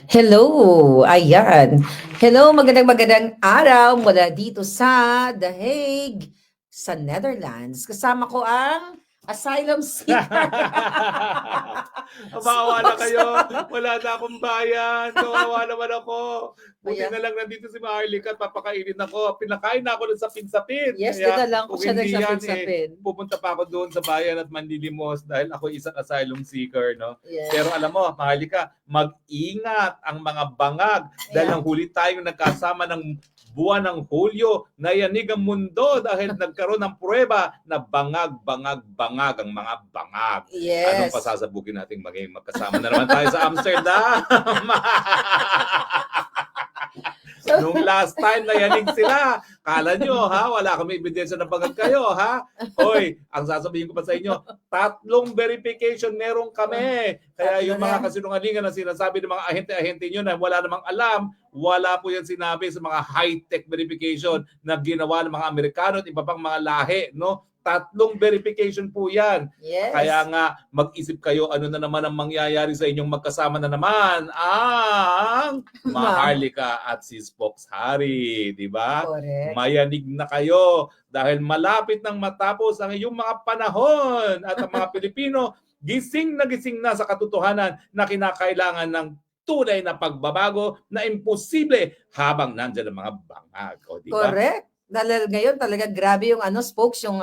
Hello, ayan. Hello, magandang araw mula dito sa The Hague, sa Netherlands. Kasama ko ang asylum seeker. Maawa na kayo. Wala na akong bayan. Kawawa naman ako. Buti Ayan. na lang nandito si Maharlika at papakainin ako. Pinakain na ako ng sapin-sapin. Yes, Kaya, dinala ko kung siya hindi yan, nagsapin-sapin. pupunta pa ako doon sa bayan at manlilimos dahil ako isang asylum seeker. No? Yes. Pero alam mo, Maharlika, mag-ingat ang mga bangag dahil Ayan. ang huli tayong nagkasama ng buwan ng Hulyo, nayanig ang mundo dahil nagkaroon ng pruweba na bangag ang mga bangag. Yes. Anong pasasabugin nating magkasama na naman tayo sa Amsterdam? Nung last time nayanig sila, kala nyo ha, wala kami ebidensya na bangag kayo ha. Hoy, ang sasabihin ko pa sa inyo, 3 verification meron kami. Kaya yung mga kasinungalingan na sinasabi ng mga ahente-ahente nyo na wala namang alam, wala po yan sinabi sa mga high-tech verification na ginawa ng mga Amerikano at iba pang mga lahi, no? 3 verification po yan. Yes. Kaya nga, mag-isip kayo ano na naman ang mangyayari sa inyong magkasama na naman ang Maharlika at si Spokes Harry, di ba? Correct. Mayanig na kayo dahil malapit nang matapos ang iyong mga panahon at ang mga Pilipino gising na sa katotohanan na kinakailangan ng tunay na pagbabago na imposible habang nandiyan ang mga bangag. O, di ba? Correct. Dahil ngayon talaga grabe yung Spokes, yung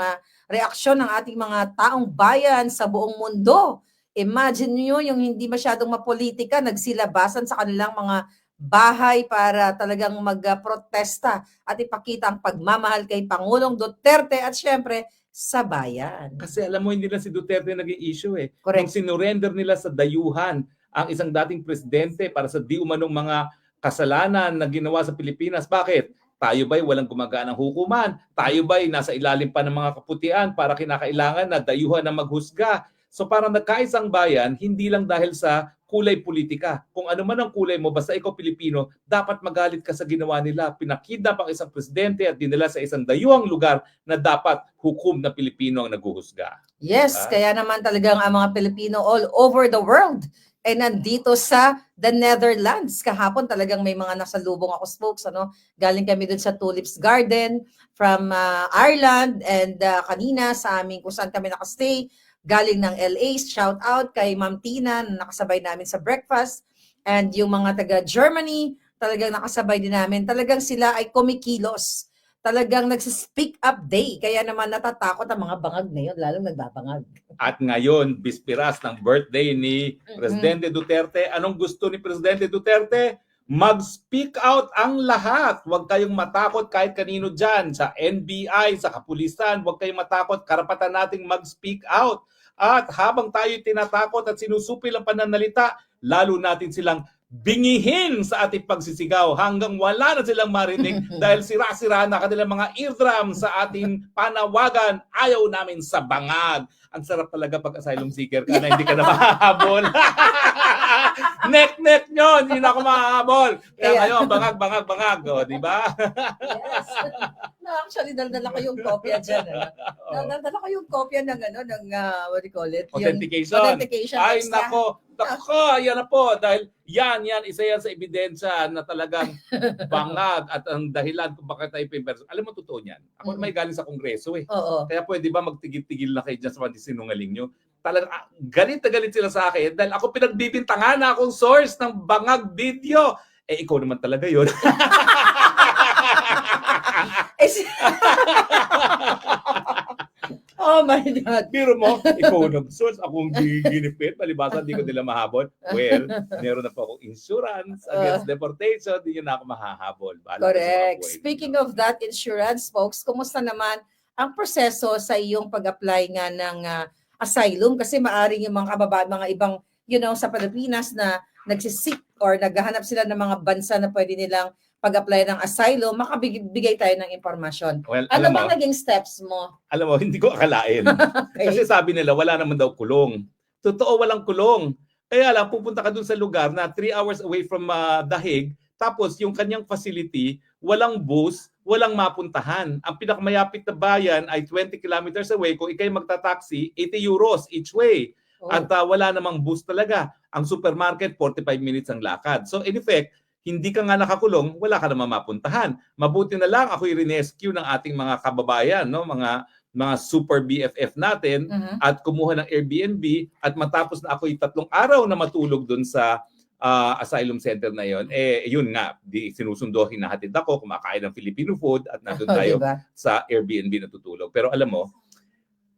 reaksyon ng ating mga taong bayan sa buong mundo. Imagine nyo yung hindi masyadong mapolitika, nagsilabasan sa kanilang mga bahay para talagang magprotesta at ipakita ang pagmamahal kay Pangulong Duterte at syempre sa bayan. Kasi alam mo, hindi na si Duterte nag-i-issue eh. Correct. Nung sinurrender nila sa dayuhan ang isang dating presidente para sa di umanong mga kasalanan na ginawa sa Pilipinas. Bakit? Tayo ba'y walang gumaganang hukuman? Tayo ba'y nasa ilalim pa ng mga kaputian para kinakailangan na dayuhan na maghusga? So parang nagkaisang bayan, hindi lang dahil sa kulay politika. Kung ano man ang kulay mo, basta ikaw Pilipino, dapat magalit ka sa ginawa nila. Pinakidnap ang isang presidente at dinala sa isang dayuhang lugar na dapat hukom na Pilipino ang naghuhusga. Yes, kaya naman talagang ang mga Pilipino all over the world ay nandito sa the Netherlands. Kahapon talagang may mga nasalubong ako, Spokes, galing kami dun sa Tulips Garden from Ireland, and kanina sa amin kung saan kami nakastay, galing ng LA, shout out kay Ma'am Tina na nakasabay namin sa breakfast, and yung mga taga Germany talagang nakasabay din namin. Talagang sila ay kumikilos. Talagang nagsi-speak up day. Kaya naman natatakot ang mga bangag ngayon, lalong nagbabangag. At ngayon, bispiras ng birthday ni Presidente Duterte. Anong gusto ni Presidente Duterte? Mag-speak out ang lahat. Huwag kayong matakot kahit kanino dyan. Sa NBI, sa kapulisan, huwag kayong matakot. Karapatan nating mag-speak out. At habang tayo tinatakot at sinusupil ang pananalita, lalo natin silang bingihin sa ating pagsisigaw hanggang wala na silang marinig dahil sira-sira na kanilang mga eardrum sa ating panawagan. Ayaw namin sa bangag. Ang sarap talaga pag asylum seeker ka na hindi ka na mahahabol. Nek-nek nyo, hindi na ako mahahabol. Kaya ngayon, bangag. O, di ba? Yes. No, actually, dala ko yung kopya dyan. Dala ko yung kopya ng, what do you call it? Authentication. Yung authentication. Ay, extra. nako, yan na po. Dahil yan, isa yan sa ebidensya na talagang bangag at ang dahilan kung bakit tayo pimperson. Alam mo, totoo niyan. Ako may galing sa Kongreso eh. Oo. Kaya pwede ba magtigil-tigil na kayo dyan sa mga sinungaling nyo? Talagang galit na galit sila sa akin dahil ako pinagbibintangan na akong source ng bangag video. Eh, ikaw naman talaga yun. Oh my God. Biro mo, ikaw nag-source, akong ginipit, palibasa, di ko nila mahabol. Well, meron na po akong insurance against deportation, di nyo na ako mahahabol. Correct. Speaking of that insurance, folks, kumusta naman ang proseso sa iyong pag-apply nga ng asylum? Kasi maaring yung mga kababa, mga ibang, sa Pilipinas na nagsisik or naghahanap sila ng mga bansa na pwede nilang pag-apply ng asylum, makabigay tayo ng impormasyon. Well, ano bang naging steps mo? Alam mo, hindi ko akalain. Okay. Kasi sabi nila, wala naman daw kulong. Totoo, walang kulong. Kaya lang, pupunta ka dun sa lugar na 3 hours away from The Hague, tapos yung kanyang facility, walang bus, walang mapuntahan. Ang pinakamayapit na bayan ay 20 kilometers away. Kung ikay magta-taxi, 80 euros each way. At wala namang bus talaga. Ang supermarket, 45 minutes ang lakad. So in effect, hindi ka nga nakakulong, wala ka naman mapuntahan. Mabuti na lang ako'y rinescue ng ating mga kababayan, no? Mga super BFF natin at kumuha ng Airbnb at matapos na ako'y 3 araw na matulog dun sa asylum center na yon, yun nga, sinusundo, hinahatid ako, kumakain ng Filipino food at nandun tayo Diba? sa Airbnb natutulog. Pero alam mo,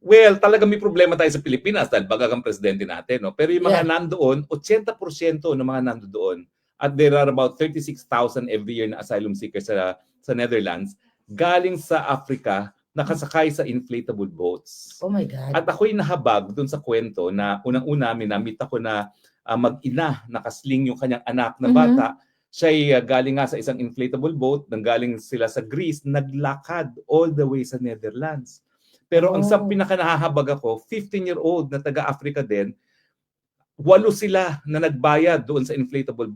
well, talagang may problema tayo sa Pilipinas dahil bagang presidente natin. No? Pero yung mga nandoon, 80% ng mga nandoon, at there are about 36,000 every year na asylum seekers sa Netherlands, galing sa Africa, nakasakay sa inflatable boats. Oh my God. At ako'y nahabag dun sa kwento na unang-una, minamit ako na mag-ina, nakasling yung kanyang anak na bata. Siya'y galing nga sa isang inflatable boat, nanggaling sila sa Greece, naglakad all the way sa Netherlands. Pero ang sa pinaka-nahahabag ako, 15-year-old na taga-Africa din, 8 sila na nagbayad doon sa inflatable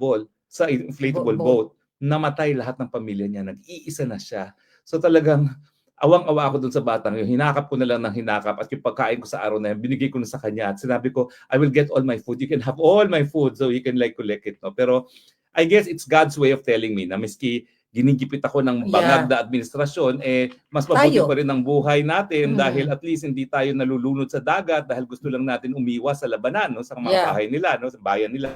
boat. Namatay lahat ng pamilya niya, nag-iisa na siya. So talagang awang-awa ako doon sa batang yun. Hinakap ko na lang ng hinakap at yung pagkain ko sa araw na yun, binigay ko na sa kanya at sinabi ko, I will get all my food. You can have all my food so you can collect it. No? Pero I guess it's God's way of telling me na miski ginigipit ako ng bangag na administrasyon, mas mabuti pa rin ang buhay natin dahil at least hindi tayo nalulunod sa dagat dahil gusto lang natin umiwas sa labanan, no, sa mga bahay nila, no, sa bayan nila.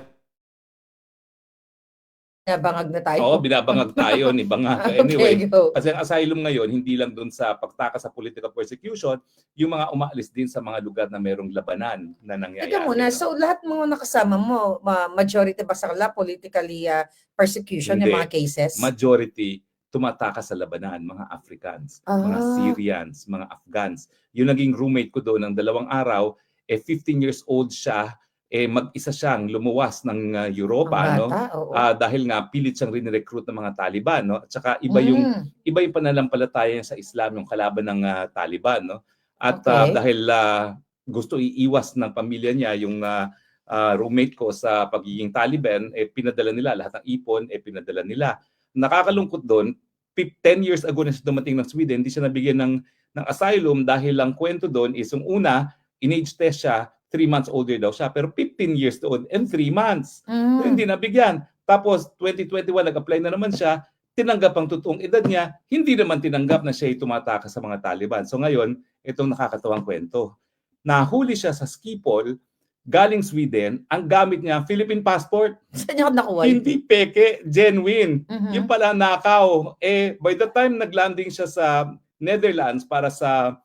Binabangag na tayo. Oo, binabangag tayo ni bangag. Anyway, kasi ang asylum ngayon, hindi lang doon sa pagtaka sa political persecution, yung mga umaalis din sa mga lugar na merong labanan na nangyayari. Teka muna, so lahat mga nakasama mo, majority ba sa kanila politically persecution yung mga cases? Majority tumataka sa labanan, mga Africans, mga Syrians, mga Afghans. Yung naging roommate ko doon ng 2 araw, 15 years old siya, mag-isa siyang lumuwas ng Europa, no? Dahil nga pilit siyang rin-recruit ng mga Taliban, no? At saka iba yung pananampalataya sa Islam, yung kalaban ng Taliban, no? At dahil gusto iiwas ng pamilya niya yung roommate ko sa pagiging Taliban, pinadala nila lahat ng ipon, pinadala nila. Nakakalungkot doon, 10 years ago na siya dumating ng Sweden, hindi siya nabigyan ng asylum dahil lang kwento doon is yung una, in-age test siya, 3 months older daw siya, pero 15 years old and 3 months. So, hindi nabigyan. Tapos 2021 nag-apply na naman siya, tinanggap ang totoong edad niya, hindi naman tinanggap na siya tumataka sa mga Taliban. So ngayon, itong nakakatawang kwento. Nahuli siya sa Schiphol, galing Sweden, ang gamit niya, Philippine passport. Saan niya nakuha? Hindi peke, genuine. Yung pala nakaw. By the time naglanding siya sa Netherlands para sa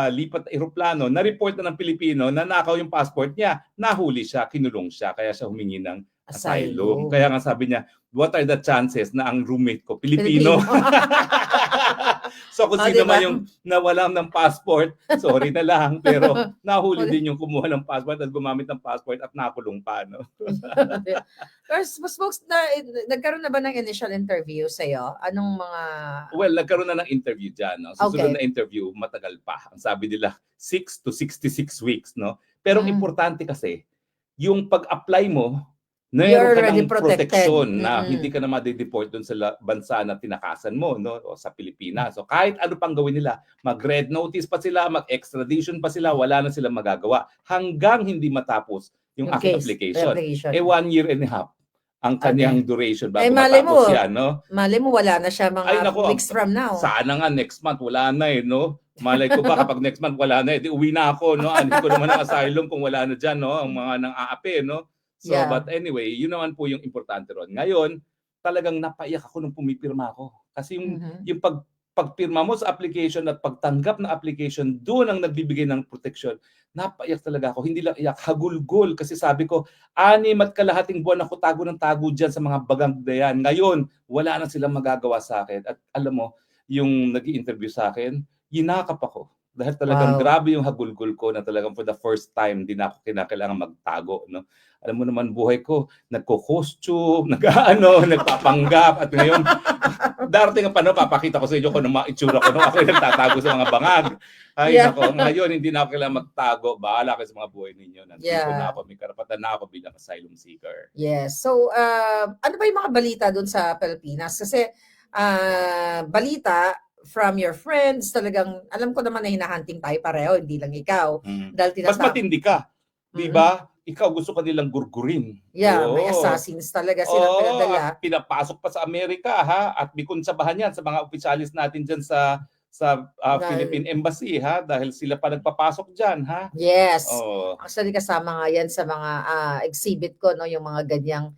lipat eroplano, na-report na ng Pilipino na nakaw yung passport niya, nahuli siya, kinulong siya, kaya siya humingi ng asylum. Kaya nga sabi niya, what are the chances na ang roommate ko, Pilipino? So kung sino man yung nawalan ng passport, sorry na lang, pero nahuli din yung kumuha ng passport at gumamit ng passport at nakulong pa. No? Folks, nagkaroon na ba ng initial interview sa'yo? Anong mga... Well, nagkaroon na ng interview dyan. No? Susunod na interview, matagal pa. Ang sabi nila, 6 to 66 weeks. No? Pero importante kasi, yung pag-apply mo, mayroon ka ng protection na hindi ka na ma-deport doon sa bansa na tinakasan mo, no, o sa Pilipinas. So kahit ano pang gawin nila, mag-red notice pa sila, mag-extradition pa sila, wala na silang magagawa hanggang hindi matapos yung aking application. 1 year and a half ang kanyang duration bago matapos yan, no? Malay mo, wala na siya mga weeks from now. Sana nga next month, wala na no? Malay ko ba kapag next month wala na, di uwi na ako, no? Hindi ko naman ang asylum kung wala na dyan, no? Ang mga nang-aapi, no? So, but anyway, yun naman po yung importante ron. Ngayon, talagang napaiyak ako nung pumipirma ako. Kasi yung pagpirma mo sa application at pagtanggap ng application, doon ang nagbibigay ng protection. Napaiyak talaga ako. Hindi lang iyak, hagulgol. Kasi sabi ko, 6 at kalahating buwan ako tago ng tago dyan sa mga bagang dayan. Ngayon, wala na silang magagawa sa akin. At alam mo, yung nag-i-interview sa akin, yinakap ako. Dahil talagang grabe yung hagulgol ko na talagang for the first time, di na ako kinakailangan magtago. No? Alam mo naman, buhay ko, nagko-costume, nagpapanggap. At ngayon, darating ang panahon, papakita ko sa inyo kung ano mga itsura ko. Ako yung nagtatago sa mga bangag. Ay, nako, ngayon, hindi na ako kailangan magtago. Bahala kayo sa mga buhay ninyo. Nandito na ako, may karapatan na ako bilang asylum seeker. Yes. So, ano ba yung mga balita doon sa Pilipinas? Kasi, balita, from your friends, talagang, alam ko naman na hinahunting tayo pareho, hindi lang ikaw. Mas matindi ka. Di ba? Ikaw gusto ka nilang gurgurin. Yeah, may Oo. assassins talaga silang Oo, pinadala. at pinapasok pa sa Amerika ha, at may konsabahan yan sa mga opisyalis natin diyan sa Philippine Embassy ha, dahil sila pa nagpapasok diyan ha. Yes. Oo. Actually, kasama nga yan sa mga exhibit ko, no, yung mga ganyang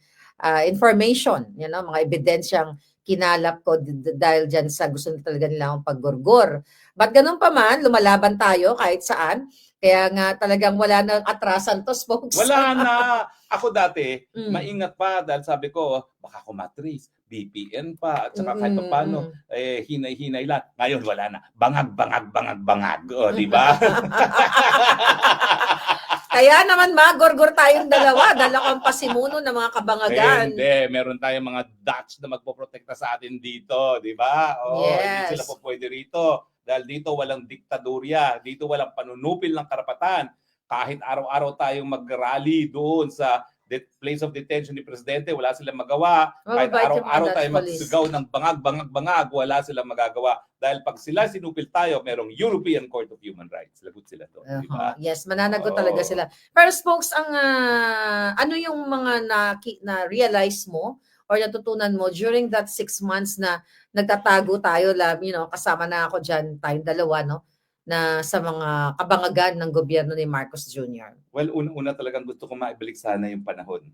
information, mga ebidensyang kinalap ko dahil dyan sa gusto na talaga nila akong paggurgur. But ganun pa man, lumalaban tayo kahit saan. Kaya nga talagang wala nang atrasan to, folks. Wala na. Ako dati, Mm. maingat pa dahil sabi ko, baka kumatris, VPN pa, at saka kahit pa paano, hinay-hinay lang. Ngayon, wala na. Bangag, bangag, bangag, bangag. O, di ba? Kaya naman magurgur tayong dalawa, dala kang pasimuno ng mga kabangagan. Hindi, meron tayong mga Dutch na magpoprotekta sa atin dito, di ba? Hindi sila Yes. po pwede rito. Dahil dito walang diktadurya, dito walang panunupil ng karapatan. Kahit araw-araw tayong mag-rally doon sa place of detention ni Presidente, wala silang magawa. Kahit Mababait yung mga araw-araw Dutch tayong police. magsigaw ng bangag, bangag, bangag, wala silang magagawa. Dahil pag sila sinupil tayo, merong European Court of Human Rights. Lagot sila doon, di ba? Yes, mananagot Oo. talaga sila. Pero spokes, ano yung mga na-realize mo or natutunan mo during that 6 months na nagtatago tayo, kasama na ako dyan, tayong dalawa, no? Na sa mga kabangagan ng gobyerno ni Marcos Jr. Well, una-una talagang gusto ko maibalik sana yung panahon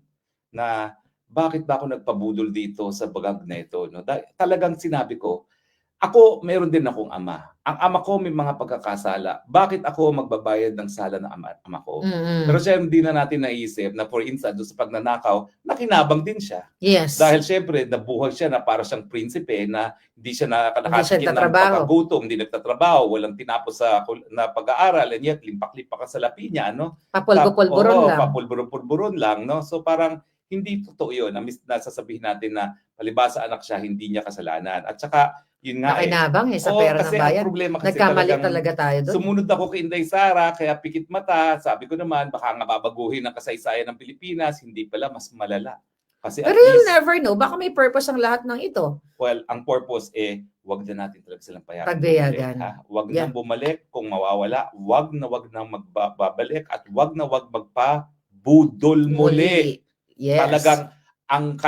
na bakit ba ako nagpabudol dito sa bagag na ito. No? Talagang sinabi ko, ako, meron din akong ama. Ang ama ko may mga pagkakasala. Bakit ako magbabayad ng sala ng ama ko? Pero siya hindi na natin naisip na for instance, doon sa pagnanakaw, nakinabang din siya. Yes. Dahil syempre, nabuhay siya na para siyang prinsipe na hindi siya nakakatikim ng nagtatrabaho. pagkagutom, hindi nagtatrabaho, walang tinapos na pag-aaral, and yet limpak-limpak ka sa lapi niya, no? Papulbo-pulburon lang. Papulburon lang, no? So parang hindi totoo yun. Nasasabihin natin na palibasa anak siya, hindi niya kasalanan. At saka, yun nga Nakinabang sa pera ng kasi bayan. ang problema kasi Nagkamali talaga tayo doon. sumunod ako kay Inday Sara, kaya pikit mata. Sabi ko naman, baka nga babaguhin ang kasaysayan ng Pilipinas. Hindi pala, mas malala. Kasi Pero you'll never know. Baka may purpose ang lahat ng ito. Well, ang purpose wag na natin talaga silang pagbibigyan. Wag nang bumalik kung mawawala. Wag nang magbabalik at wag magpa-budol muli. Yes. Talagang ang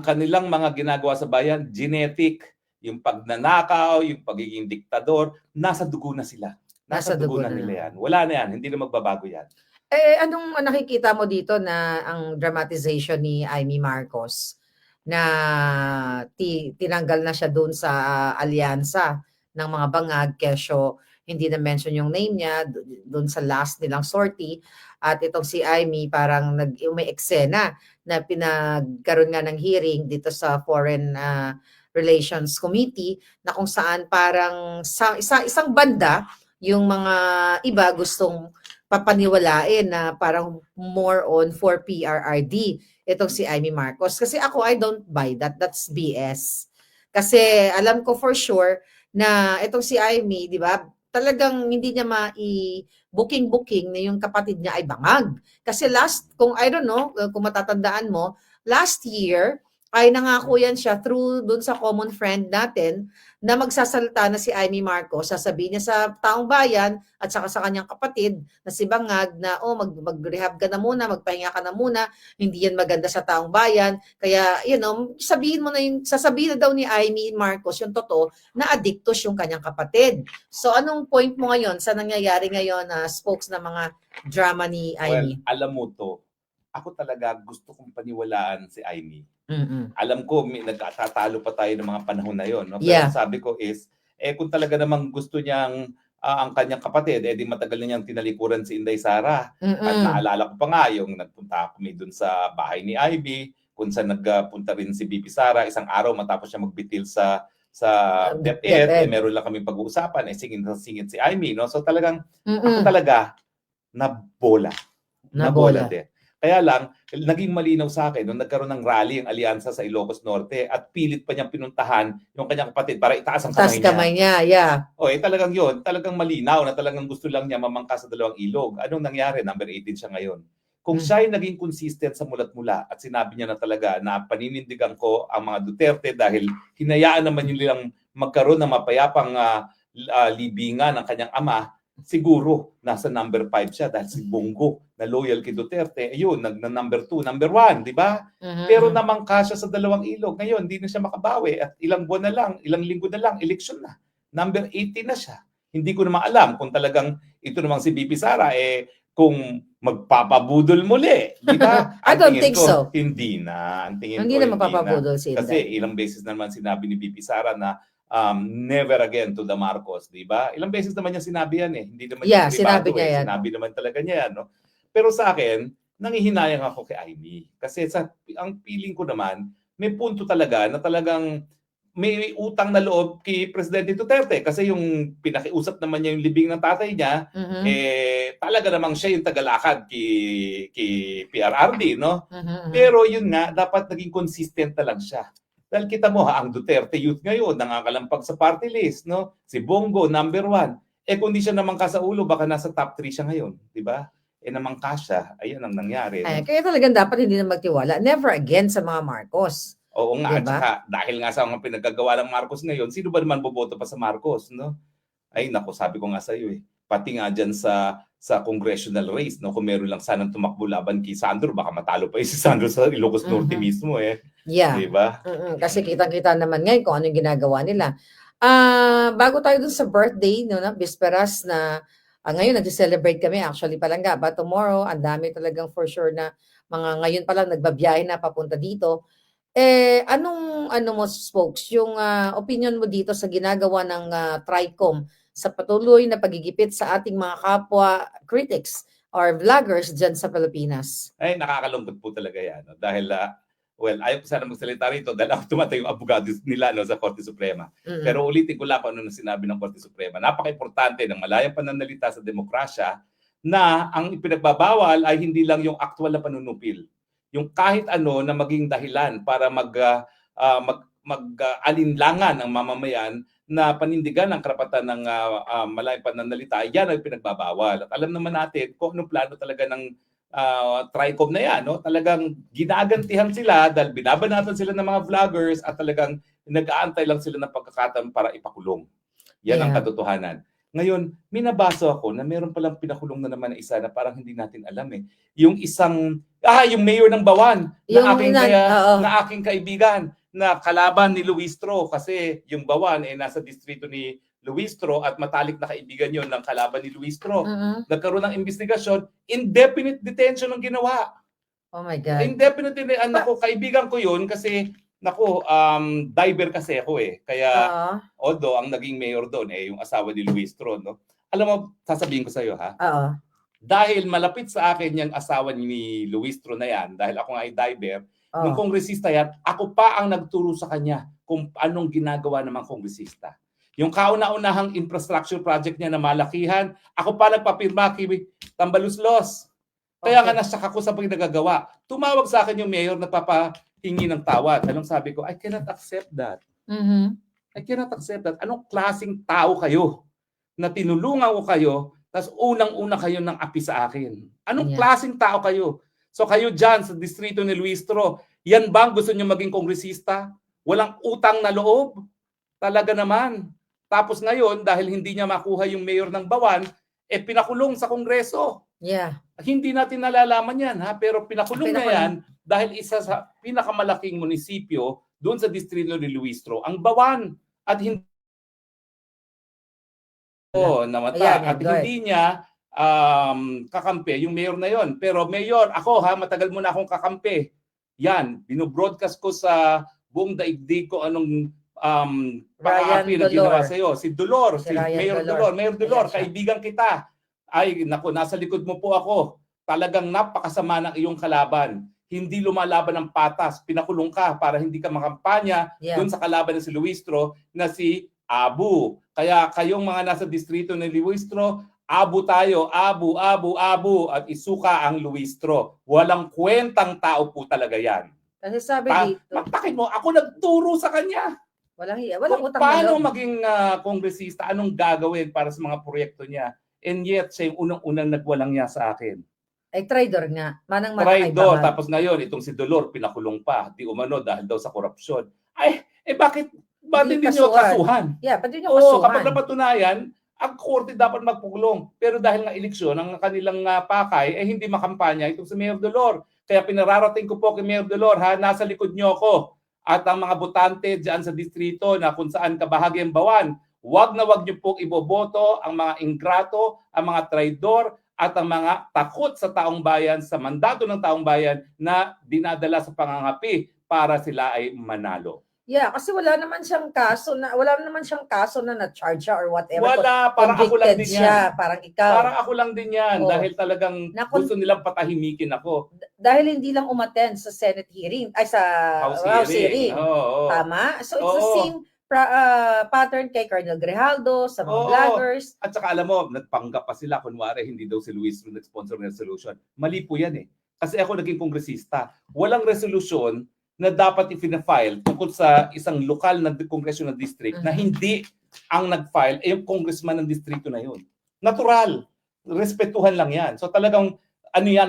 kanilang mga ginagawa sa bayan, genetic. Yung pagnanakaw, yung pagiging diktador, nasa dugo na sila. Nasa dugo na nila yan. Wala na yan. Hindi na magbabago yan. Anong nakikita mo dito na ang dramatization ni Amy Marcos na tinanggal na siya doon sa alyansa ng mga bangag, kesyo hindi na mention yung name niya doon sa last nilang sortie, at itong si Amy parang may eksena na pinagkaroon nga ng hearing dito sa Foreign Relations Committee na kung saan parang sa isang banda yung mga iba gustong papaniwalain na parang more on for PRRD itong si Amy Marcos. Kasi ako, I don't buy that. That's BS. Kasi alam ko for sure na itong si Amy, di ba, talagang hindi niya booking na yung kapatid niya ay bangag. Kasi kung I don't know, kung matatandaan mo, last year, ay nangako yan siya through dun sa common friend natin na magsasalita na si Amy Marcos, sasabihin niya sa taong bayan at saka sa kanyang kapatid na si Bangag na mag-rehab ka na muna, magpahinga ka na muna, hindi yan maganda sa taong bayan. Kaya, sasabihin na daw ni Amy Marcos yung totoo na addictos yung kanyang kapatid. So, anong point mo ngayon sa nangyayari ngayon na spokes na mga drama ni Amy? Well, alam mo to, ako talaga gusto kong paniwalaan si Amy. Mm-mm. Alam ko, nagkatatalo pa tayo ng mga panahon na yon. No? Pero Yeah. sabi ko is, kung talaga namang gusto niyang ang kanyang kapatid, di matagal na niyang tinalikuran si Inday Sara. At naalala ko pa nga yung nagpunta kami dun sa bahay ni Ivy, kung saan nagpunta rin si BP Sara, isang araw matapos siya magbitil sa DepEd, meron lang kami pag-uusapan, singit si Amy. No? So talagang, ako talaga, nabola din. Kaya lang, naging malinaw sa akin nung nagkaroon ng rally ang alyansa sa Ilocos Norte at pilit pa niyang pinuntahan yung kanyang kapatid para itaas ang kamay niya. Yeah. Talagang yun. Talagang malinaw na talagang gusto lang niya mamangka sa dalawang ilog. Anong nangyari? Number 18 siya ngayon. Kung siya ay naging consistent sa mulat-mula at sinabi niya na talaga na paninindigan ko ang mga Duterte dahil hinayaan naman nilang magkaroon ng mapayapang libingan ng kanyang ama, siguro nasa number 5 siya dahil si Bongo na loyal kay Duterte, ayun, number 2, number 1, di ba? Pero namangka siya sa dalawang ilog. Ngayon, hindi na siya makabawi at ilang buwan na lang, ilang linggo na lang, eleksyon na. Number 18 na siya. Hindi ko naman alam kung talagang ito namang si BP Sara, kung magpapabudol muli. Di ba? I don't think ko, so. Hindi na. Ang tingin Hindi ko, na mapapabudol si Inday. Kasi ilang beses na naman sinabi ni BP Sara na never again to the Marcos, di ba? Ilang beses naman niya sinabi yan Hindi naman Yeah, niya sinabi niya yan. Sinabi naman talaga niya yan. No? Pero sa akin, nangihinayang ako kay Amy. Kasi ang feeling ko naman, may punto talaga na talagang may utang na loob kay Presidente Duterte. Kasi yung pinakiusap naman niya yung libing ng tatay niya, talaga namang siya yung tagalakad kay PRRD, no? Pero yun nga, dapat naging consistent na lang siya. Dahil kita mo ang Duterte youth ngayon, nangangalampag sa party list, no? Si Bongo, number 1. Kung di siya namangka sa ulo, baka nasa top 3 siya ngayon, di ba? Namangka siya, ayun ang nangyari. No? Kaya talagang dapat hindi na magtiwala. Never again sa mga Marcos. Oo nga, diba? At saka, dahil nga sa mga pinagagawa ng Marcos ngayon, sino ba naman boboto pa sa Marcos, no? Ay, naku, sabi ko nga sa iyo pati nga dyan sa congressional race, no? Kung meron lang sanang tumakbo laban kay Sandro, baka matalo pa si Sandro sa Ilocos Norte mismo Yeah. Diba? Kasi kitang-kita naman ngayon kung ano yung ginagawa nila. Bago tayo dun sa birthday, no, na Bisperas na ngayon nag-celebrate kami actually Palangga, but tomorrow ang dami talagang for sure na mga ngayon pa lang nagbabiyahe na papunta dito. Anong mo spokes yung opinion mo dito sa ginagawa ng TRICOM sa patuloy na pagigipit sa ating mga kapwa critics or vloggers dyan sa Pilipinas? Ay, nakakalungkot po talaga yan. No? Dahil, ayaw ko sana magsalita rito dahil ako tumatay yung abogado nila sa Korte Suprema. Pero ulitin ko lang kung ano sinabi ng Korte Suprema. Napaka-importante ng malayang pananalita sa demokrasya na ang ipinagbabawal ay hindi lang yung aktual na panunupil. Yung kahit ano na maging dahilan para mag-alinlangan ng mamamayan na panindigan ang karapatan ng malayang pananalita, yan ay pinagbabawal. At alam naman natin kung anong plano talaga ng TRICOM na yan, no? Talagang ginagantihan sila dahil binabanatan sila ng mga vloggers at talagang nag-aantay lang sila ng pagkakataon para ipakulong. Yan ang katotohanan. Ngayon, minabasa ako na meron palang pinakulong na naman na isa na parang hindi natin alam Yung isang, yung mayor ng Bawan na aking kaibigan na kalaban ni Luistro kasi yung Bawan nasa distrito ni Luistro at matalik na kaibigan yon ng kalaban ni Luistro. Nagkaroon ng investigasyon, indefinite detention ang ginawa. Oh my God. Indefinite detention. Naku, kaibigan ko yun kasi, diver kasi ako Kaya, although ang naging mayor doon yung asawa ni Luistro, no? Alam mo, sasabihin ko sa iyo dahil malapit sa akin yung asawa ni Luistro na yan, dahil ako nga ay diver, nung kongresista yan, ako pa ang nagturo sa kanya kung anong ginagawa ng mga kongresista. Yung kauna-unahang infrastructure project niya na malakihan, ako pa nagpapirma kay Tambaluslos. Kaya nga nasyak ako sa pagdagagawa. Tumawag sa akin yung mayor na papahingi ng tawad. Anong sabi ko? I cannot accept that. I cannot accept that. Anong klaseng tao kayo na tinulungan ko kayo, tapos unang-una kayo ng api sa akin? Anong klaseng tao kayo? So kayo dyan sa distrito ni Luistro, yan bang gusto nyo maging kongresista? Walang utang na loob? Talaga naman. Tapos ngayon, dahil hindi niya makuha yung mayor ng Bawan, pinakulong sa Kongreso. Yeah. Hindi natin nalalaman yan, pero pinakulong na yan dahil isa sa pinakamalaking munisipyo doon sa distrito ni Luistro, ang Bawan. At hindi namatay. At hindi niya kakampi yung mayor na yon. Pero mayor, ako matagal mo na akong kakampi. Yan, binobroadcast ko sa buong daigdig ko anong pang-api na ginawa sa iyo. Si Dolor, si Mayor Dolor. Mayor Dolor, kaibigan kita. Ay, naku, nasa likod mo po ako. Talagang napakasama ng iyong kalaban. Hindi lumalaban ng patas. Pinakulong ka para hindi ka makampanya doon sa kalaban ng si Luistro na si Abu. Kaya kayong mga nasa distrito ng Luistro, Abu tayo, Abu, at isuka ang Luistro. Walang kwentang tao po talaga yan. Kasi sabi dito, bakit mo? Ako nagturo sa kanya. Walang utang paano maging kongresista? Anong gagawin para sa mga proyekto niya? And yet, siya yung unang-unang nagwalang niya sa akin. Ay, traitor nga. Traitor. Tapos ngayon, itong si Dolor, pinakulong pa. Di umano dahil daw sa korupsyon. Ay, bakit hindi niyo kasuhan? Yeah, pati niyo kasuhan. Kapag napatunayan, ang korte dapat magpulong. Pero dahil nga eleksyon, ang kanilang pakay, hindi makampanya itong si Mayor Dolor. Kaya pinararating ko po kay Mayor Dolor, nasa likod niyo ako. At ang mga botante dyan sa distrito na kung saan kabahagi ang Bawan, wag na wag niyo pong iboboto ang mga ingrato, ang mga traidor, at ang mga takot sa taong bayan, sa mandato ng taong bayan na dinadala sa pangangapi para sila ay manalo. Yeah, kasi wala naman siyang kaso na na-charge siya or whatever. Wala, parang ako lang din yan. Siya, parang ikaw. Parang ako lang din yan dahil talagang gusto nilang patahimikin ako. Dahil hindi lang umattend sa Senate hearing, ay sa House hearing. Tama? So it's the same pattern kay Colonel Grijaldo, sa mga vloggers. At saka alam mo, nagpanggap pa sila, kunwari hindi daw si Luis Ru nag-sponsor ng resolution. Mali po yan eh. Kasi ako naging kongresista. Walang resolution na dapat i-file tungkol sa isang lokal na congressional district na hindi ang nag-file yung congressman ng distrito na yun. Natural. Respetuhan lang yan. So talagang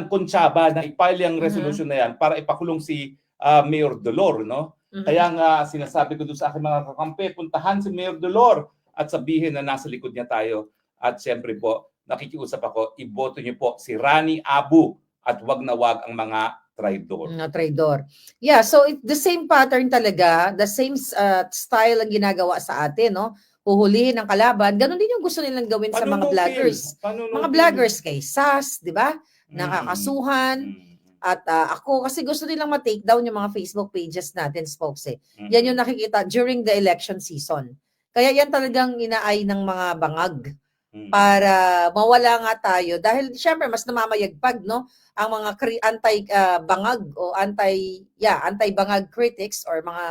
kontsaba na i-file yung resolution na yan para ipakulong si Mayor Dolor, no? Kaya nga sinasabi ko doon sa aking mga kakampi, puntahan si Mayor Dolor at sabihin na nasa likod niya tayo. At siyempre po, nakikiusap ako, iboto niyo po si Rani Abu at wag na wag ang mga traidor. Yeah, so the same pattern talaga, the same style ang ginagawa sa atin, no? Huhulihin ng kalaban. Ganon din yung gusto nilang gawin sa mga vloggers. Mga vloggers kay SAS, di ba? Nakakasuhan. At ako, kasi gusto nilang ma-take down yung mga Facebook pages natin, spokes eh. Yan yung nakikita during the election season. Kaya yan talagang inaay ng mga bangag para mawala nga tayo. Dahil syempre, mas namamayagpag, no? Ang mga anti-bangag o anti-bangag critics or mga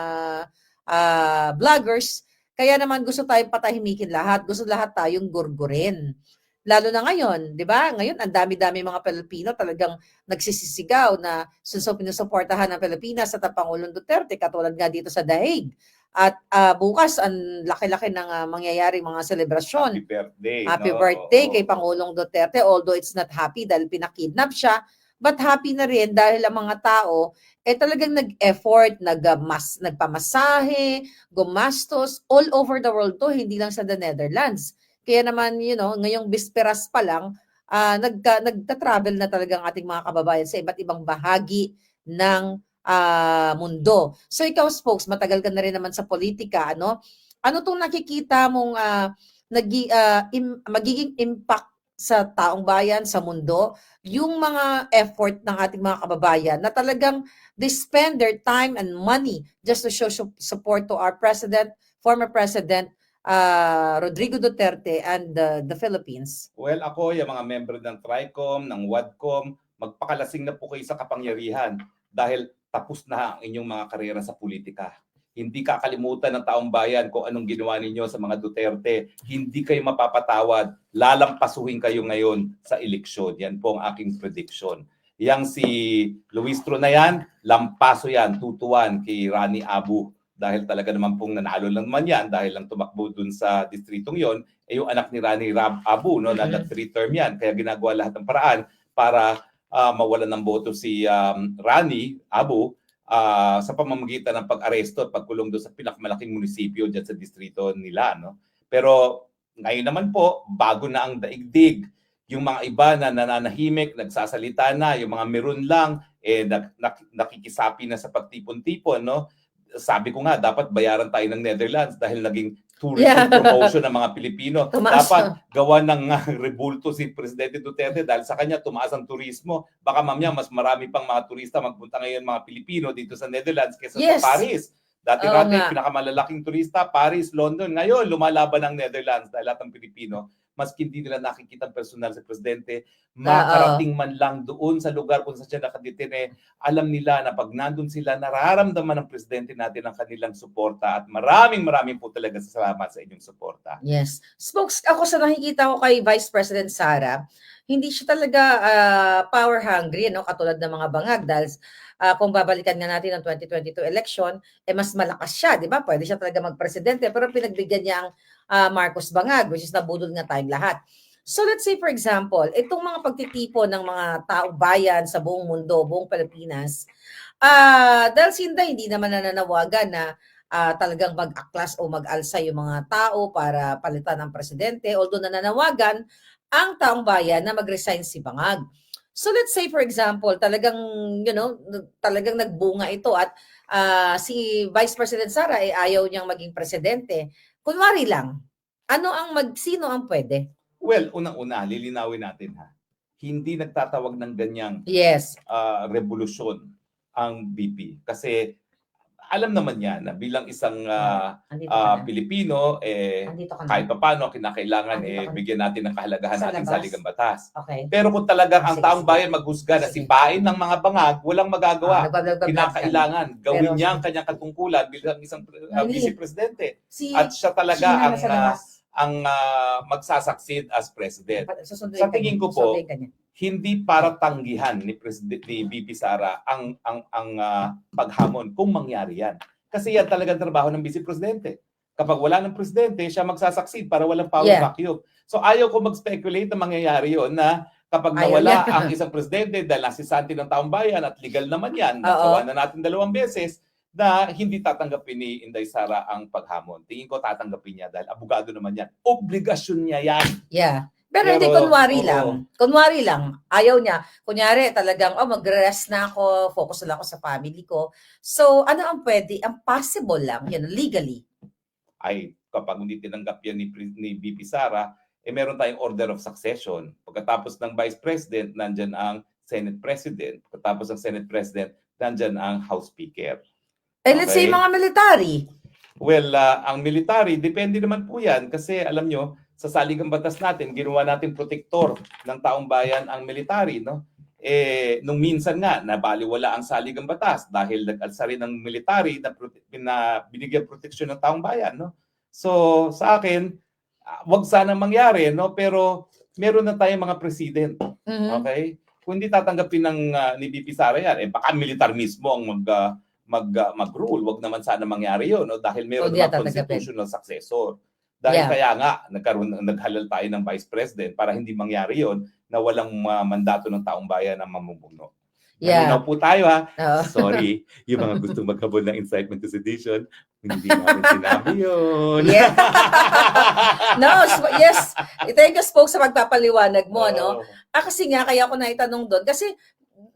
vloggers. Kaya naman gusto tayong patahimikin lahat. Gusto lahat tayong gurgurin. Lalo na ngayon, di ba? Ngayon, ang dami-dami mga Pilipino talagang nagsisisigaw na pinusuportahan ng Pilipinas sa Pangulong Duterte, katulad nga dito sa Daig. At bukas, ang laki-laki ng mangyayaring mga selebrasyon. Happy birthday kay Pangulong Duterte, although it's not happy dahil pinakidnap siya, but happy na rin dahil ang mga tao talagang nag-effort, nagpamasahe, gumastos, all over the world to, hindi lang sa the Netherlands. Kaya naman, ngayong bisperas pa lang, nagta-travel na talagang ating mga kababayan sa iba't ibang bahagi ng mundo. So ikaw, spokes, matagal ka na rin naman sa politika, ano? Ano tong nakikita mong magiging impact sa taong bayan, sa mundo, yung mga effort ng ating mga kababayan na talagang they spend their time and money just to show support to our former president, Rodrigo Duterte and the Philippines? Well, ako, yung mga member ng TRICOM, ng WADCOM, magpakalasing na po kayo sa kapangyarihan dahil tapos na ang inyong mga karera sa politika. Hindi kakalimutan ng taong bayan kung anong ginawa ninyo sa mga Duterte. Hindi kayo mapapatawad. Lalampasuhin kayo ngayon sa eleksyon. Yan po ang aking prediction. Yang si Luis Ru na yan, lampaso yan, tutuan kay Rani Abu. Dahil talaga naman pong nanalo lang naman yan dahil lang tumakbo dun sa distritong yon, yung anak ni Rani Abu, no, na 3-term yan. Kaya ginagawa lahat ng paraan para mawalan ng boto si Rani Abu sa pamamagitan ng pag-aresto at pagkulong doon sa pinakamalaking munisipyo dyan sa distrito nila. No? Pero ngayon naman po, bago na ang daigdig. Yung mga iba na nananahimik, nagsasalita na, yung mga meron lang, nakikisapi na sa pagtipon-tipon. No? Sabi ko nga, dapat bayaran tayo ng Netherlands dahil naging tourism promotion ng mga Pilipino. Dapat gawa ng rebulto si Presidente Duterte dahil sa kanya tumaas ang turismo. Baka mamaya mas marami pang mga turista magpunta ngayon mga Pilipino dito sa Netherlands kaysa sa Paris. Dati-dati pinakamalalaking turista, Paris, London. Ngayon, lumalaban ang Netherlands dahil lahat ng Pilipino, maski hindi nila nakikita personal sa Presidente, makarating man lang doon sa lugar kung saan siya nakadetine, alam nila na pag nandun sila, nararamdaman ng Presidente natin ang kanilang suporta at maraming po talaga salamat sa inyong suporta. Yes. Spokes, ako sa nakikita ko kay Vice President Sara, hindi siya talaga power hungry, no? Katulad ng mga bangag dahil kung babalikan nga natin ang 2022 election, mas malakas siya, di ba? Pwede siya talaga magpresidente, pero pinagbigyan niya ang Marcos Bangag, which is nabudol nga tayong lahat. So let's say, for example, itong mga pagtitipon ng mga taong bayan sa buong mundo, buong Pilipinas, dahil Sinda hindi naman nananawagan na talagang mag-aklas o mag-alsa yung mga tao para palitan ang presidente, although nananawagan ang taong bayan na mag-resign si Bangag. So let's say for example, talagang talagang nagbunga ito at si Vice President Sara ay ayaw niyang maging presidente. Kunwari lang, sino ang pwede? Well, unang-una, lilinawin natin ha. Hindi nagtatawag ng ganyang Yes. revolusyon ang BP. Kasi alam naman yan na bilang isang Andito ka na. Pilipino, Andito ka na. kahit papaano, kinakailangan Andito ka na. bigyan natin ng kahalagahan Sa ating labas. saligang batas. Okay. Pero kung talagang ang Sige, taong sige. bayan maghusga na Sige. sipain ng mga bangag, walang magagawa. Nagbablog ka. Kinakailangan gawin Pero- niya ang kanyang katungkulan bilang isang Mali. vice-presidente. Si At siya talaga Sheena nasa labas. ang magsasucceed as president. Susundin Sa ka tingin niya. ko po, Susundin ka niya. hindi para tanggihan ni BP Sara ang paghamon kung mangyari yan. Kasi yan talagang trabaho ng vice presidente. Kapag wala ng presidente, siya magsasucceed para walang power vacuum. So ayaw ko mag-speculate na mangyayari yon na kapag nawala ang isang presidente dahil nasisanti ng taong bayan at legal naman yan, nagawa na natin 2 beses, na hindi tatanggapin ni Inday Sara ang paghamon. Tingin ko tatanggapin niya dahil abogado naman yan. Obligasyon niya yan. Yeah. Pero hindi kunwari lang. Kunwari lang. Ayaw niya. Kunyari talagang, mag-rest na ako, focus na ako sa family ko. So, ano ang pwede? Ang possible lang, legally. Ay, kapag hindi tinanggap yan ni BP Sara, meron tayong order of succession. Pagkatapos ng Vice President, nandyan ang Senate President. Pagkatapos ng Senate President, nandyan ang House Speaker. Let's say mga military. Well, ang military, depende naman po yan kasi alam nyo, sa saligang batas natin, ginawa natin protektor ng taong bayan ang military, no? Nung minsan nga, nabaliwala ang saligang batas dahil nag-alsa rin ng military na binigyan proteksyon ng taong bayan, no? So, sa akin, wag sana mangyari, no? Pero meron na tayong mga president, okay? Kung hindi tatanggapin ni BP Sara yan, baka militar mismo ang mag-rule. Wag naman sana mangyari yun, no? Dahil meron na constitutional successor. Dahil kaya nga, naghalal tayo ng Vice President para hindi mangyari yon na walang mandato ng taong bayan na mamumuno. Malinaw po tayo ha. Sorry, yung mga gustong maghabol ng incitement to sedition, hindi namin sinabi yun. Yeah. No, yes. Thank you, Spoke, sa pagpapaliwanag mo, no? Kasi nga, kaya ako naitanong doon. Kasi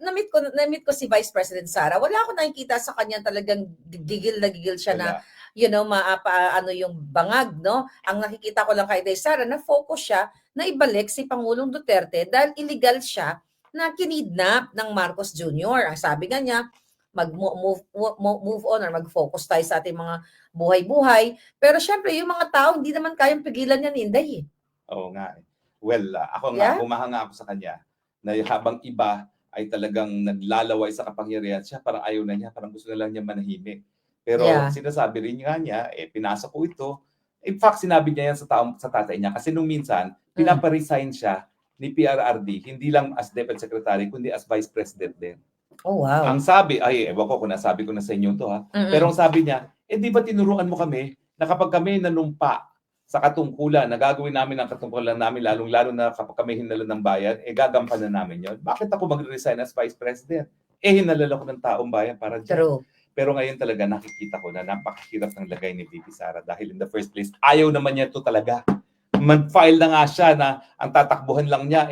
na-meet ko si Vice President Sara. Wala ako nakikita sa kanya talagang gigil na gigil siya na yung bangag, no? Ang nakikita ko lang kay Inday Sara, na focus siya na ibalik si Pangulong Duterte dahil illegal siya na kinidnap ng Marcos Jr. Ang sabi nga niya, mag-move on or mag-focus tayo sa ating mga buhay-buhay. Pero syempre, yung mga tao, hindi naman kayang pigilan yan, Inday. Oo nga. Well, ako nga, humahanga ako sa kanya na habang iba ay talagang naglalaway sa kapangyarihan, siya parang ayaw na niya, parang gusto na lang niya manahimik. Pero sinasabi rin niya, pinasa ko ito. In fact, sinabi niya yan sa tatay niya. Kasi nung minsan, pinaparesign siya ni PRRD, hindi lang as Deputy Secretary, kundi as Vice President din. Oh, wow. Ang sabi, ewan ko kung nasabi ko na sa inyo to ha. Pero ang sabi niya, di ba tinuruan mo kami na kapag kami nanumpa sa katungkulan, na gagawin namin ang katungkulan namin, lalong-lalo na kapag kami hinala ng bayan, gagampanan namin yon. Bakit ako mag-resign as Vice President? Hinalala ko ng taong bayan para dyan. True. Pero ngayon talaga nakikita ko na napakahirap ng lagay ni BP Sara dahil in the first place, ayaw naman niya ito talaga. Man-file na nga siya na ang tatakbuhan lang niya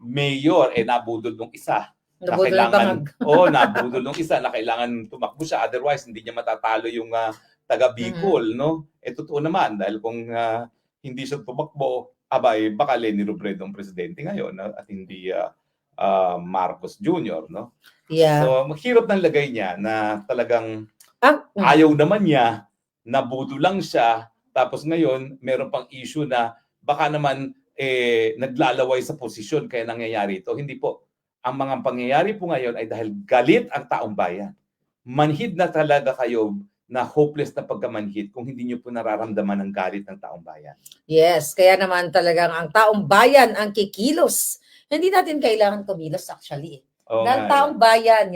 mayor, nabudol ng isa. Nabudol ng isa na kailangan tumakbo siya. Otherwise, hindi niya matatalo yung taga Bicol, no? Totoo naman dahil kung hindi siya tumakbo, baka Leni Robredo ang presidente ngayon at hindi Marcos Jr., no? Yeah. So, mahirap ng lagay niya na talagang ayaw naman niya, nabudo lang siya, tapos ngayon, meron pang issue na baka naman naglalaway sa posisyon kaya nangyayari ito. Hindi po. Ang mga pangyayari po ngayon ay dahil galit ang taong bayan. Manhid na talaga kayo na hopeless na pagkamanhid kung hindi niyo po nararamdaman ang galit ng taong bayan. Yes, kaya naman talagang ang taong bayan ang kikilos. Hindi natin kailangan kumilos actually. Dahil taong bayan,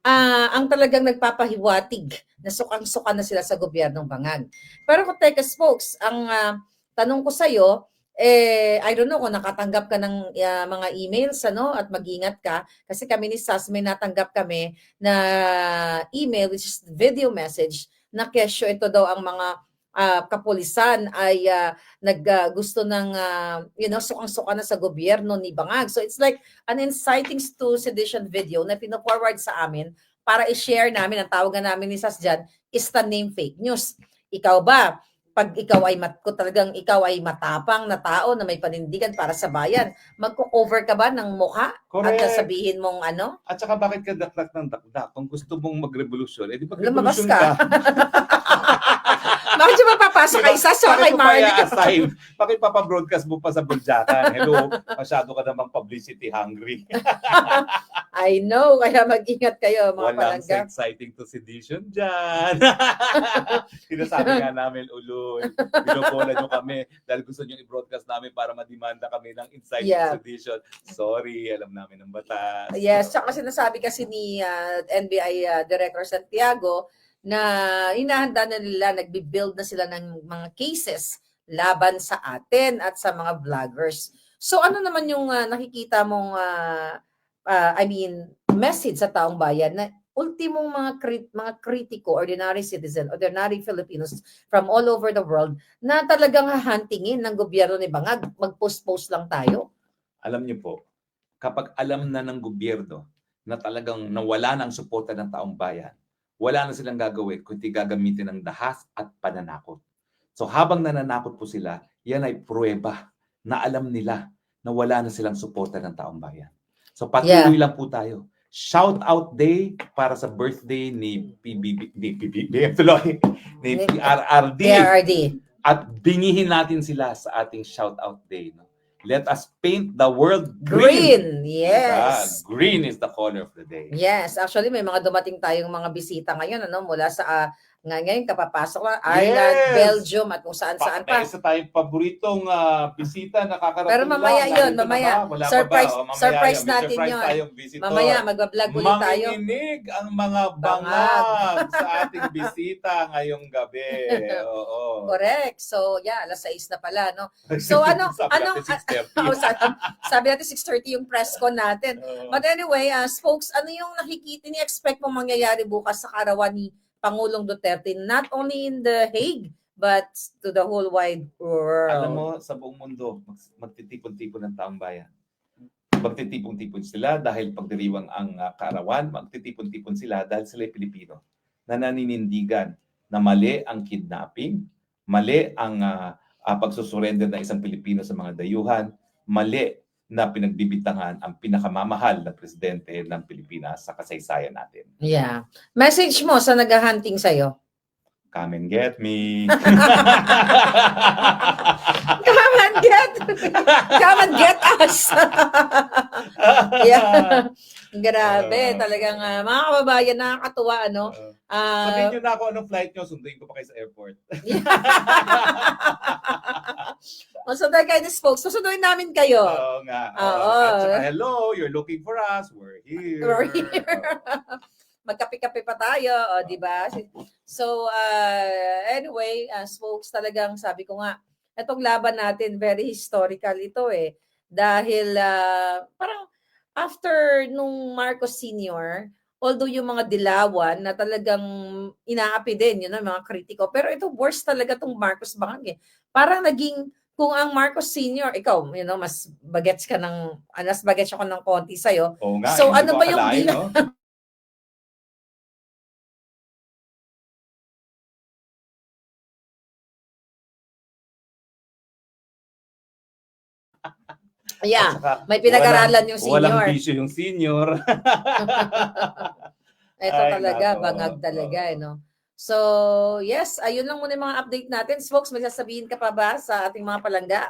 ang talagang nagpapahiwatig na sukang-suka na sila sa gobyernong Bangag. Pero kung teka, Spokes, ang tanong ko sa'yo, I don't know kung nakatanggap ka ng mga emails, at mag-ingat ka. Kasi kami ni SAS, may natanggap kami na email, which is video message, na kesyo ito daw ang mga kapulisan ay gusto ng sukang-suka na sa gobyerno ni Bangag. So it's like an inciting to sedition video na pino-forward sa amin para i-share namin. Ang tawagan namin ni Sas dyan is the name fake news. Ikaw ba, pag ikaw ay kung talagang ikaw ay matapang na tao na may panindigan para sa bayan, magko-cover ka ba ng mukha? Correct. At sabihin mong ano? At saka bakit ka dakdak ng dakdak? Kung gusto mong magrevolusyon, edi Lumabas magrevolusyon ka. ka. Bakit siya mapapasok kay Sas o kay Marnie? Bakit papabroadcast mo pa sa Buljakan? Hello, masyado ka namang publicity hungry. I know, kaya mag-ingat kayo mga Walang palangga. exciting to sedition dyan. Sinasabi nga namin, uloy, binubola nyo kami dahil gusto nyo i-broadcast namin para madimanda kami ng inciting Yeah. sedition. Sorry, alam namin ang batas. Yes, tsaka sinasabi kasi ni NBI Director Santiago na hinahanda na nila, nagbi-build na sila ng mga cases laban sa atin at sa mga vloggers. So ano naman yung nakikita mong message sa taong bayan na ultimong mga kritiko, ordinary citizen, ordinary Filipinos from all over the world na talagang hahantingin ng gobyerno ni Bangag, mag-post-post lang tayo? Alam niyo po, kapag alam na ng gobyerno na talagang nawala na ang suporta ng taong bayan, wala na silang gagawin kundi gagamitin ng dahas at pananakot. So habang nananakot po sila, yan ay pruweba na alam nila na wala na silang suporta ng taong bayan. So patuloy lang po tayo. Shout out day para sa birthday ni PRRD. At bingihin natin sila sa ating shout out day. No? Let us paint the world green. Yes. Green is the color of the day. Yes, actually may mga dumating tayong mga bisita ngayon mula sa ngayon kapapasok lang Ireland, Yes. Belgium at kung saan-saan pa. Isa tayong paboritong bisita nakakarating Pero mamaya lang. yun, Narito na mamaya. ba? Wala pa ba? Surprise, O, mamaya surprise yan. May natin surprise yun. tayong visitor. Mamaya magbablog ulit tayo. Manginginig ang mga bangag sa ating bisita ngayong gabi. Oo. Correct. So, yeah, alas 6 na pala, no? So, sabi natin 6:30 yung press con natin. But anyway, spokes, ano yung ini-expect mong mangyayari bukas sa karawan ni Pangulong Duterte, not only in The Hague, but to the whole wide world? Alam mo, sa buong mundo, magtitipon-tipon ng taong bayan. Magtitipon-tipon sila dahil pagdiriwang ang kaarawan, magtitipon-tipon sila dahil sila ay Pilipino na naninindigan na mali ang kidnapping, mali ang pagsusurrender ng isang Pilipino sa mga dayuhan, mali na pinagbibitangan ang pinakamamahal na presidente ng Pilipinas sa kasaysayan natin. Yeah. Message mo sa naghahunting sa'yo? Come and get me. Come and get us. Yeah. Grabe, talagang mga kababayan, nakakatuwa, ano? Sabihin nyo na ako anong flight nyo, sunduin ko pa kayo sa airport. Sunduin kayo ni Spokes. Susunduin namin kayo. Oo nga. Oo. At saka, hello, you're looking for us. We're here. We're here. Magkape-kape pa tayo, di ba? So, anyway, Spokes, talagang sabi ko nga, itong laban natin, very historical ito eh. Dahil parang after nung Marcos Sr., although yung mga dilawan na talagang inaapi din, yun ang mga kritiko. Pero ito, worst talaga tong Marcos Bangag eh. Parang naging, kung ang Marcos Sr., ikaw, mas bagets ka ng, mas bagets ako ng konti sa'yo. Oo nga, So, hindi ano ko ba yung akalain, dilaw? no? Yeah, Saka, may pinag-aralan yung senior. Walang bisyo yung senior. Ito Ay, talaga, nako. bangag talaga, no? So, yes, ayun lang muna yung mga update natin. Spokes, may sasabihin ka pa ba sa ating mga palangga?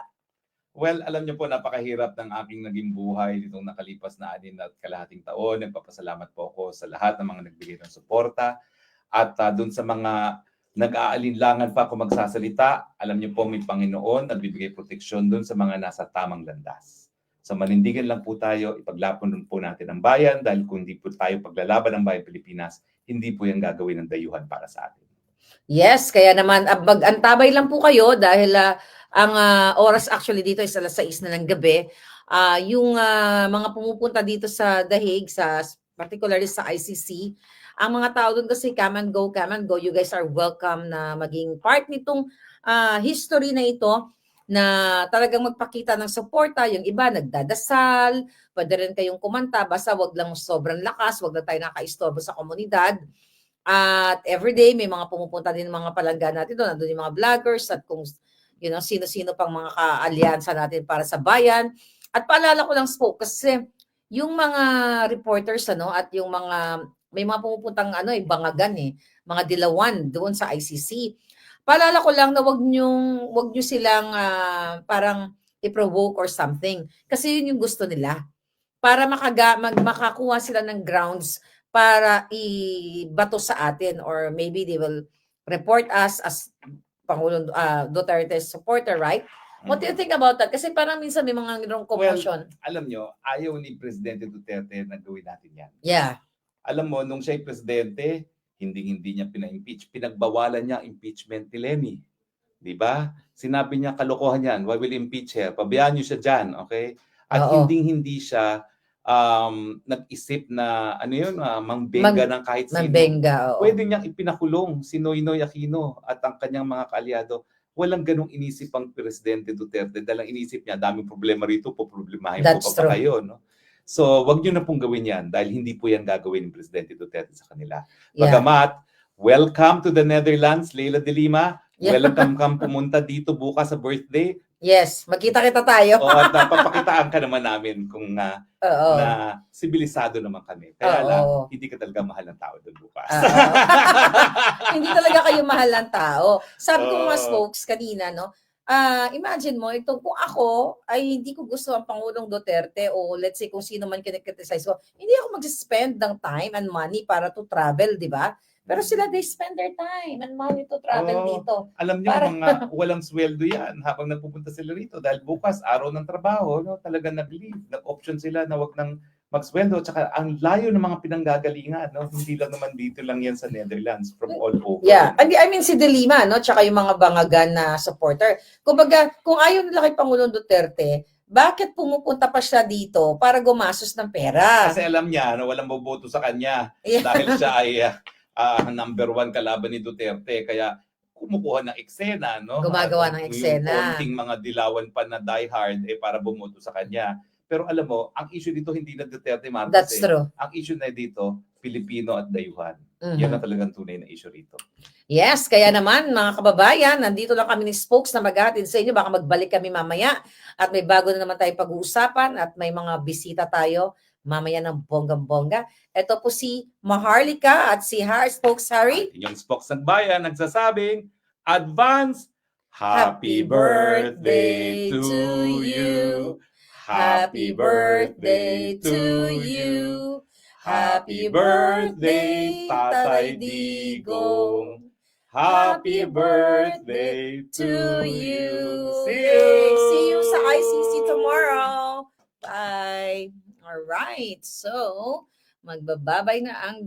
Well, alam niyo po, napakahirap ng aking naging buhay nitong nakalipas na 6 at kalahating taon. Nagpapasalamat po ako sa lahat ng mga nagbigay ng suporta. At dun sa mga nag-aalinlangan pa kung magsasalita, alam niyo po, may Panginoon nagbibigay proteksyon dun sa mga nasa tamang landas. So manindigan lang po tayo, ipaglapon po natin ang bayan dahil kung hindi po tayo paglalaban ng bayan Pilipinas, hindi po yan gagawin ng dayuhan para sa atin. Yes, kaya naman antabay lang po kayo dahil ang oras actually dito is alas 6 na ng gabi. Yung mga pumupunta dito sa The Hague, sa particularly sa ICC. Ang mga tao doon kasi come and go, come and go. You guys are welcome na maging part nitong history na ito na talagang magpakita ng suporta. Yung iba nagdadasal, pwede rin kayong kumanta, basta wag lang sobrang lakas, wag na tayo nakaistorbo sa komunidad. At everyday may mga pumupunta din mga palangga natin doon, nandun yung mga vloggers at kung sino-sino pang mga kaalyansa natin para sa bayan. At paalala ko lang spoke kasi yung mga reporters at yung mga may mga pumupuntang bangagan mga dilawan doon sa ICC. Paalala ko lang na wag niyo silang parang i-provoke or something kasi yun yung gusto nila para makakuha sila ng grounds para ibato sa atin or maybe they will report us as Pangulong Duterte's supporter, right? What do you think about that? Kasi parang minsan may mga gano'ng commotion. Alam nyo, ayaw ni Presidente Duterte na gawin natin yan. Yeah. Alam mo, nung siya'y presidente, hindi niya pina-impeach. Pinagbawalan niya impeachment ni Lenny. Di ba? Sinabi niya, kalokohan yan. Why will impeach her? Pabayaan niyo siya dyan, okay? At hindi siya nag-isip na, mangbenga ng kahit sino. Mangbenga, oo. Pwede niyang ipinakulong si Noynoy Aquino at ang kanyang mga kaalyado. Walang ganong inisip ang Presidente Duterte dahil ang inisip niya, daming problema rito, poproblemahin po pa kayo. No? So, wag niyo na pong gawin yan dahil hindi po yan gagawin ng Presidente Duterte sa kanila. Bagamat, welcome to the Netherlands, Leila de Lima. Welcome kang pumunta dito bukas sa birthday. Yes, magkita-kita tayo. At papakitaan ka naman namin kung na sibilisado naman kami. Kaya lang, hindi ka talaga mahal ng tao doon bukas. Hindi talaga kayo mahal ng tao. Sabi ko mga spokes kanina, imagine mo, kung ako ay hindi ko gusto ang Pangulong Duterte o let's say kung sino man kinikriticize ko, hindi ako mag-spend ng time and money para to travel, di ba? Pero sila, they spend their time and money to travel dito. Alam niyo, mga walang sweldo yan habang nagpupunta sila rito. Dahil bukas, araw ng trabaho, talagang nag-leave. Nag-option sila na wag nang mag-sweldo. Tsaka ang layo ng mga pinanggagalingan. Hindi lang naman dito lang yan sa Netherlands. From all over. Yeah. I mean, si De Lima, tsaka yung mga bangagan na supporter. Kumbaga, kung ayaw nila kay Pangulong Duterte, bakit pumupunta pa siya dito para gumasos ng pera? Kasi alam niya na walang boboto sa kanya. Dahil siya ay number 1 kalaban ni Duterte, kaya kumukuha ng eksena, Gumagawa ng eksena. Yung konting mga dilawan pa na diehard para bumoto sa kanya. Pero alam mo, ang issue dito hindi na Duterte Marcos. That's true. Ang issue na dito, Pilipino at dayuhan. Yan na talagang tunay na issue rito. Yes, kaya naman mga kababayan, nandito lang kami ni Spokes na maghahatid sa inyo. Baka magbalik kami mamaya at may bago na naman tayong pag-uusapan at may mga bisita tayo mamaya ng bonggang-bongga. Ito po si Maharlika at si Spokes Harry. Yung Spokes ng Bayan nagsasabing, advance happy birthday to you. Happy birthday to you. Happy birthday, Tatay Digong. Happy birthday to you. See you sa ICC tomorrow. Bye. All right. So, magbababay na ang